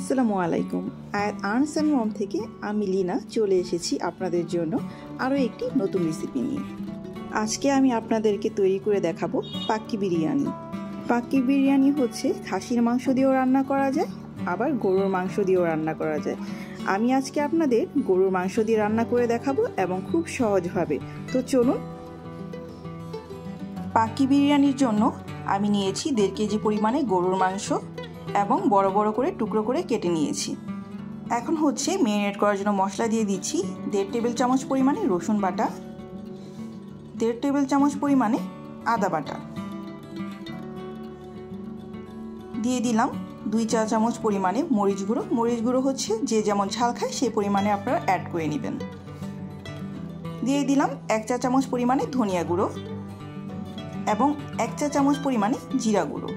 আসসালামু আলাইকুম। আয়াতsauntsandmom থেকে আমি লীনা চলে এসেছি আপনাদের জন্য আরও একটি নতুন রেসিপি নিয়ে। আজকে আমি আপনাদেরকে তৈরি করে দেখাবো পাক্কি বিরিয়ানি। পাক্কি বিরিয়ানি হচ্ছে খাসির মাংস দিয়েও রান্না করা যায়, আবার গরুর মাংস দিয়েও রান্না করা যায়। আমি আজকে আপনাদের গরুর মাংস দিয়ে রান্না করে দেখাবো এবং খুব সহজভাবে। তো চলুন। পাক্কি বিরিয়ানির জন্য আমি নিয়েছি 1.5 কেজি পরিমাণে গরুর মাংস এবং বড় বড় করে টুকরো করে কেটে নিয়েছি। এখন হচ্ছে ম্যারিনেট করার জন্য মশলা দিয়ে দিচ্ছি 1.5 টেবিল চামচ পরিমাণে রসুন বাটা, 1.5 টেবিল চামচ পরিমাণে আদা বাটা, দিয়ে দিলাম 2 চা চামচ পরিমাণে মরিচ গুঁড়ো। মরিচ গুঁড়ো হচ্ছে যে যেমন ঝাল খায় সেই পরিমাণে আপনারা অ্যাড করে নেবেন। দিয়ে দিলাম 1 চা চামচ পরিমাণে ধনিয়া গুঁড়ো এবং 1 চা চামচ পরিমাণে জিরা গুঁড়ো।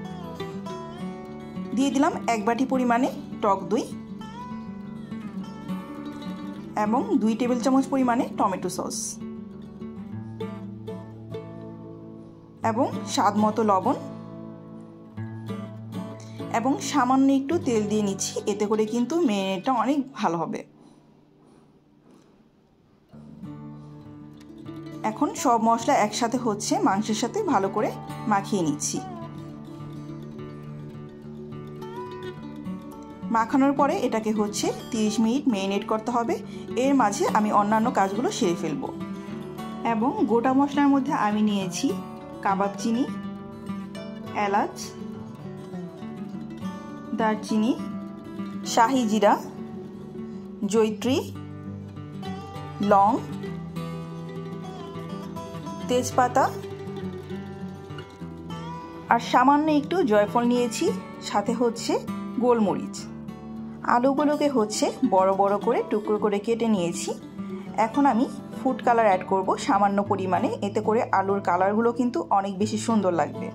দিয়ে দিলাম 1 বাটি পরিমাণে টক দই এবং 2 টেবিল চামচ পরিমাণে টমেটো সস এবং স্বাদ মতো লবণ এবং সামান্য একটু তেল দিয়ে নিচ্ছি, এতে করে কিন্তু ম্যারিনেটটা অনেক ভালো হবে। এখন সব মশলা একসাথে হচ্ছে মাংসের সাথে ভালো করে মাখিয়ে নিচ্ছি। মাখানোর পরে এটাকে হচ্ছে 30 মিনিট ম্যারিনেট করতে হবে। এর মাঝে আমি অন্যান্য কাজগুলো সেরে ফেলবো। এবং গোটা মশলার মধ্যে আমি নিয়েছি কাবাব চিনি, এলাচ, দারচিনি, শাহি জিরা, জয়িত্রী, লং, তেজপাতা আর সামান্য একটু জয়ফল নিয়েছি, সাথে হচ্ছে গোলমরিচ। আলুগুলোকে হচ্ছে বড় বড় করে টুকরো করে কেটে নিয়েছি। এখন আমি ফুড কালার অ্যাড করব সামান্য পরিমাণে, এতে করে আলুর কালারগুলো কিন্তু অনেক বেশি সুন্দর লাগবে।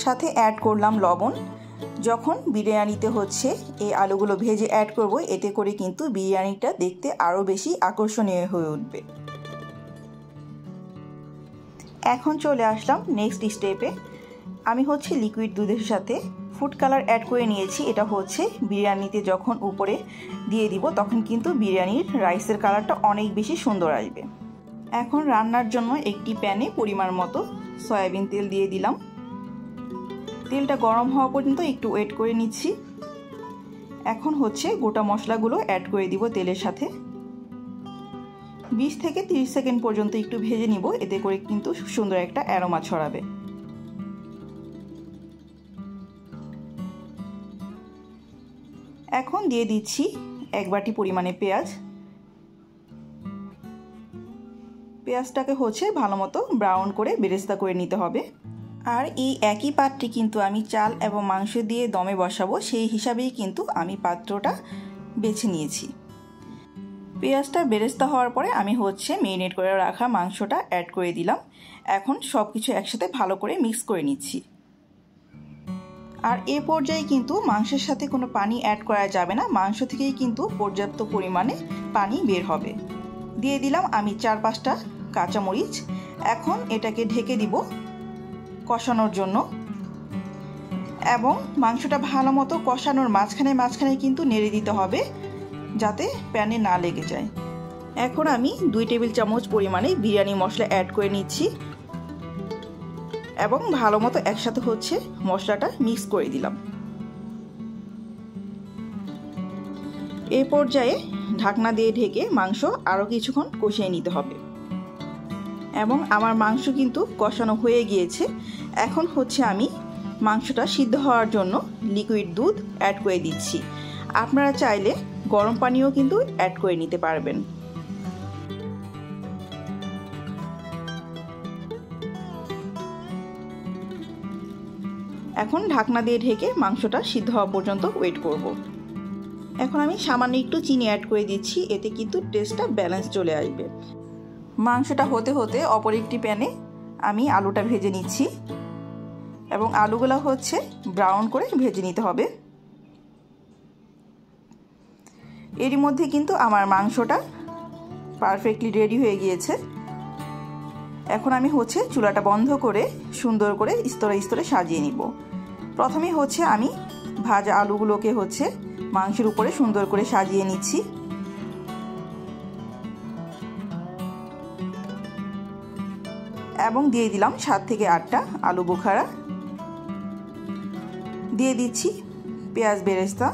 সাথে অ্যাড করলাম লবণ। যখন বিরিয়ানিতে হচ্ছে এই আলুগুলো ভেজে অ্যাড করব, এতে করে কিন্তু বিরিয়ানিটা দেখতে আরও বেশি আকর্ষণীয় হয়ে উঠবে। এখন চলে আসলাম নেক্সট স্টেপে। আমি হচ্ছে লিকুইড দুধের সাথে ফুড কালার অ্যাড করে নিয়েছি। এটা হচ্ছে বিরিয়ানিতে যখন উপরে দিয়ে দিব তখন কিন্তু বিরিয়ানির রাইসের কালারটা অনেক বেশি সুন্দর আসবে। এখন রান্নার জন্য একটি প্যানে পরিমাণ মতো সয়াবিন তেল দিয়ে দিলাম। তেলটা গরম হওয়া পর্যন্ত একটু ওয়েট করে নিচ্ছি। এখন হচ্ছে গোটা মশলাগুলো অ্যাড করে দিব তেলের সাথে। 20 থেকে 30 সেকেন্ড পর্যন্ত একটু ভেজে নিব, এতে করে কিন্তু সুন্দর একটা অ্যারোমা ছড়াবে। এখন দিয়ে দিচ্ছি 1 বাটি পরিমাণে পেঁয়াজ। পেঁয়াজটাকে হচ্ছে ভালো মতো ব্রাউন করে বেরেস্তা করে নিতে হবে। আর এই একই পাত্রে কিন্তু আমি চাল এবং মাংস দিয়ে দমে বসাবো, সেই হিসাবেই কিন্তু আমি পাত্রটা বেছে নিয়েছি। পেঁয়াজটা বেরেস্তা হওয়ার পরে আমি হচ্ছে ম্যারিনেট করে রাখা মাংসটা অ্যাড করে দিলাম। এখন সব কিছু একসাথে ভালো করে মিক্স করে নিচ্ছি। আর এ পর্যায়ে কিন্তু মাংসের সাথে কোনো পানি অ্যাড করা যাবে না, মাংস থেকেই কিন্তু পর্যাপ্ত পরিমাণে পানি বের হবে। দিয়ে দিলাম আমি 4-5টা কাঁচামরিচ। এখন এটাকে ঢেকে দিব কষানোর জন্য এবং মাংসটা ভালো মতো কষানোর মাঝখানে কিন্তু নেড়ে দিতে হবে যাতে প্যানে না লেগে যায়। এখন আমি 2 টেবিল চামচ পরিমাণে বিরিয়ানি মশলা অ্যাড করে নিচ্ছি এবং ভালো মতো একসাথে হচ্ছে মশলাটা মিক্স করে দিলাম। এই পর্যায়ে ঢাকনা দিয়ে ঢেকে মাংস আরও কিছুক্ষণ কষিয়ে নিতে হবে। এবং আমার মাংস কিন্তু কষানো হয়ে গিয়েছে। এখন হচ্ছে আমি মাংসটা সিদ্ধ হওয়ার জন্য লিকুইড দুধ অ্যাড করে দিচ্ছি। আপনারা চাইলে গরম পানিও কিন্তু অ্যাড করে নিতে পারবেন। এখন ঢাকনা দিয়ে ঢেকে মাংসটা সিদ্ধ হওয়া পর্যন্ত ওয়েট করব। এখন আমি সামান্য একটু চিনি অ্যাড করে দিচ্ছি, এতে কিন্তু টেস্টটা ব্যালেন্স চলে আসবে। মাংসটা হতে হতে অপর একটি প্যানে আমি আলুটা ভেজে নিচ্ছি এবং আলুগুলো হচ্ছে ব্রাউন করে ভেজে নিতে হবে। এরই মধ্যে কিন্তু আমার মাংসটা পারফেক্টলি রেডি হয়ে গিয়েছে। এখন আমি হচ্ছে চুলাটা বন্ধ করে সুন্দর করে স্তরে স্তরে সাজিয়ে নিব। প্রথমে হচ্ছে আমি ভাজা আলুগুলোকে হচ্ছে মাংসের উপরে সুন্দর করে সাজিয়ে নিচ্ছি। এবং দিয়ে দিলাম 7 থেকে 8টা আলু বোখারা। দিয়ে দিচ্ছি পেঁয়াজ বেরেস্তা।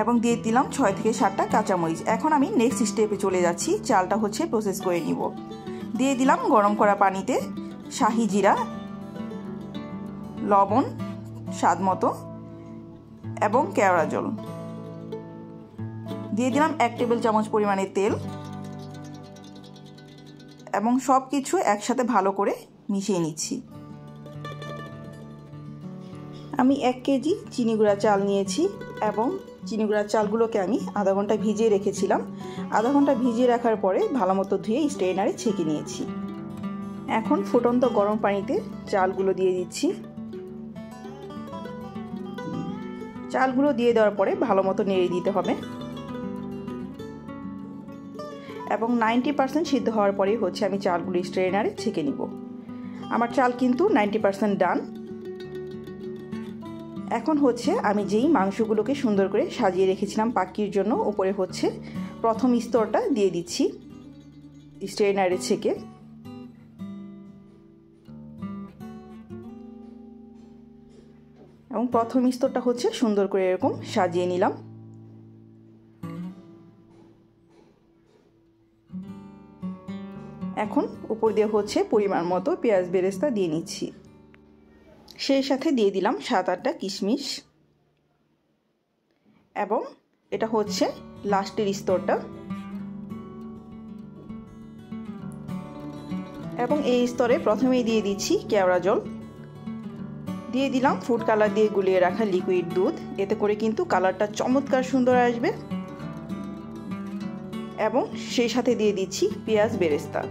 এবং দিয়ে দিলাম 6 থেকে 7টা কাঁচামরিচ। এখন আমি নেক্সট স্টেপে চলে যাচ্ছি, চালটা হচ্ছে প্রসেস করে নিব। দিয়ে দিলাম গরম করা পানিতে শাহি জিরা, লবণ স্বাদ মতো এবং কেওড়া জল। দিয়ে দিলাম 1 টেবিল চামচ পরিমাণে তেল এবং সব কিছু একসাথে ভালো করে মিশিয়ে নিচ্ছি। আমি 1 কেজি চিনি গুঁড়া চাল নিয়েছি এবং চিনি গুঁড়া চালগুলোকে আমি আধা ঘন্টা ভিজিয়ে রেখেছিলাম। আধা ঘন্টা ভিজিয়ে রাখার পরে ভালো মতো ধুয়ে স্ট্রেনারে ছেঁকে নিয়েছি। এখন ফুটন্ত গরম পানিতে চালগুলো দিয়ে দিচ্ছি। চালগুলো দিয়ে দেওয়ার পরে ভালো মতো নেড়ে দিতে হবে এবং 90% সিদ্ধ হওয়ার পরেই হচ্ছে আমি চালগুলো স্ট্রেনারে ছেঁকে নিব। আমার চাল কিন্তু 90% ডান। এখন হচ্ছে আমি যেই মাংসগুলোকে সুন্দর করে সাজিয়ে রেখেছিলাম পাক্কির জন্য, উপরে হচ্ছে প্রথম স্তরটা দিয়ে দিচ্ছি স্ট্রেনারে ছেঁকে। এবং প্রথম স্তরটা হচ্ছে সুন্দর করে এরকম সাজিয়ে নিলাম। এখন উপর দিয়ে হচ্ছে পরিমাণ মতো পেঁয়াজ বেরেস্তা দিয়ে নিচ্ছি। সেই সাথে দিয়ে দিলাম 7-8টা কিশমিশ এবং এটা হচ্ছে লাস্টের স্তরটা। এবং এই স্তরে প্রথমেই দিয়ে দিচ্ছি কেওড়া জল। দিয়ে দিলাম ফুড কালার দিয়ে গুলিয়ে রাখা লিকুইড দুধ, এতে করে কিন্তু কালারটা চমৎকার সুন্দর আসবে। এবং সেই সাথে দিয়ে দিচ্ছি পেঁয়াজ বেরেস্তা।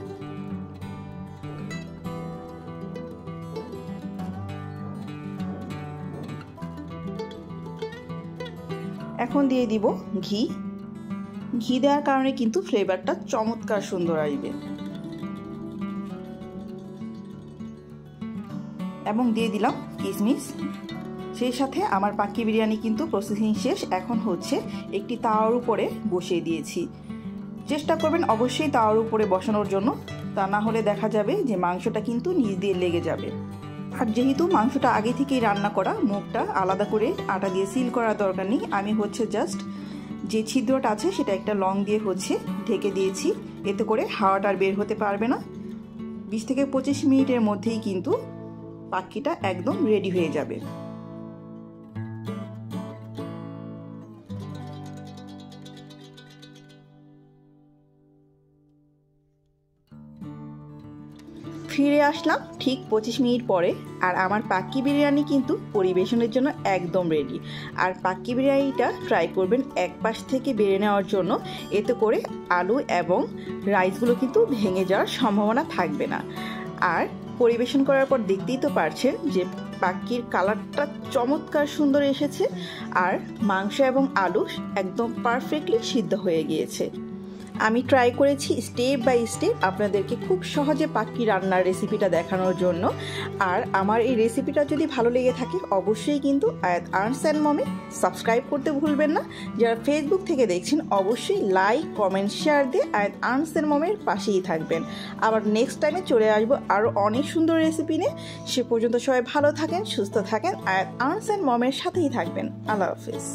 এখন দিয়ে দিব ঘি। ঘি দেওয়ার কারণে কিন্তু ফ্লেভারটা চমৎকার সুন্দর আসবে। এবং দিয়ে দিলাম কিশমিশ। সেই সাথে আমার পাক্কি বিরিয়ানি কিন্তু প্রসেসিং শেষ। এখন হচ্ছে একটি তাওয়ার উপরে বসিয়ে দিয়েছি। চেষ্টা করবেন অবশ্যই তাওয়ার উপরে বসানোর জন্য, তা না হলে দেখা যাবে যে মাংসটা কিন্তু নিচ দিয়ে লেগে যাবে। আর যেহেতু মাংসটা আগে থেকেই রান্না করা, মুখটা আলাদা করে আটা দিয়ে সিল করার দরকার নেই। আমি হচ্ছে জাস্ট যে ছিদ্রটা আছে সেটা একটা লং দিয়ে হচ্ছে ঢেকে দিয়েছি, এতে করে হাওয়াটা আর বের হতে পারবে না। 20 থেকে 25 মিনিটের মধ্যেই কিন্তু পাক্কিটা একদম রেডি হয়ে যাবে। ফিরে আসলাম ঠিক 25 মিনিট পরে, আর আমার পাক্কি বিরিয়ানি কিন্তু পরিবেশনের জন্য একদম রেডি। আর পাক্কি বিরিয়ানিটা ট্রাই করবেন এক পাশ থেকে বেড়ে নেওয়ার জন্য, এতে করে আলু এবং রাইসগুলো কিন্তু ভেঙে যাওয়ার সম্ভাবনা থাকবে না। আর পরিবেশন করার পর দেখতেই তো পারছেন যে পাক্কির কালারটা চমৎকার সুন্দর এসেছে, আর মাংস এবং আলু একদম পারফেক্টলি সিদ্ধ হয়ে গিয়েছে। আমি ট্রাই করেছি স্টেপ বাই স্টেপ আপনাদেরকে খুব সহজে পাক্কি রান্নার রেসিপিটা দেখানোর জন্য। আর আমার এই রেসিপিটা যদি ভালো লেগে থাকে অবশ্যই কিন্তু আয়াত আর্টস অ্যান্ড মমে সাবস্ক্রাইব করতে ভুলবেন না। যারা ফেসবুক থেকে দেখছেন অবশ্যই লাইক কমেন্ট শেয়ার দিয়ে আয়াত আর্টস অ্যান্ড মমের পাশেই থাকবেন। আবার নেক্সট টাইমে চলে আসবো আরও অনেক সুন্দর রেসিপি নিয়ে। সে পর্যন্ত সবাই ভালো থাকেন, সুস্থ থাকেন, আয়াত আর্টস অ্যান্ড মমের সাথেই থাকবেন। আল্লাহ হাফিজ।